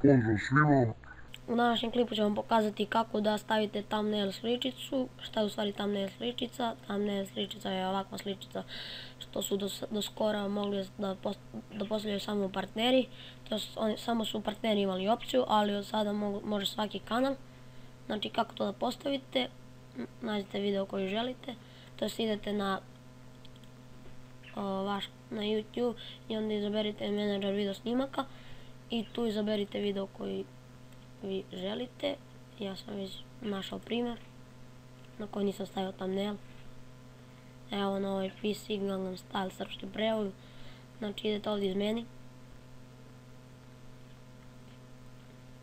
Pozdrav svima. U današnjem klipu ću vam pokazati kako da stavite thumbnail sličicu. Šta je u stvari thumbnail sličica? Thumbnail sličica je ovakva sličica što su do skora mogli da postavljaju samo partneri. Samo su partneri imali opciju, ali od sada može svaki kanal. Znači kako to da postavite, nađete video koji želite, to jest idete na YouTube i onda izaberite menadžer video snimaka i tu izaberite video koji vi želite. Ja sam već našao primjer na koji nisam stavio thumbnail. Evo na ovaj PC Gangnam Style srpski prevod. Znači idete ovdje iz meni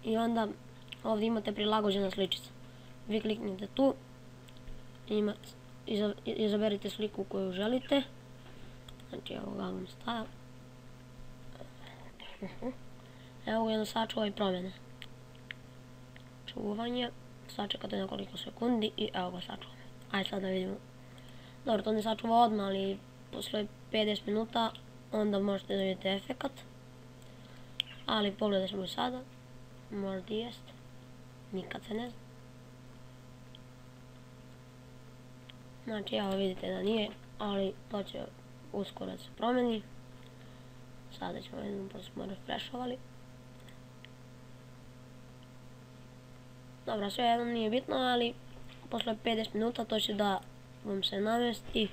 i onda ovdje imate prilagođena sličica. Vi kliknite tu i izaberite sliku koju želite. Znači evo Gangnam Style. Evo ga, jedno sačuva i promjene. Čuvanje, sačekate nekoliko sekundi i evo ga sačuva. Ajde sad da vidimo. Dobro, to ne sačuva odmah, ali posle 50 minuta onda možete da vidite efekat. Ali pogledat ćemo i sada. Možda jest. Nikad se ne zna. Znači evo vidite da nije, ali to će uskoro da se promeni. Sada ćemo vidjeti pa smo refreshovali. Dobro, sve jedno nije bitno, ali posle 50 minuta to će da vam se namesti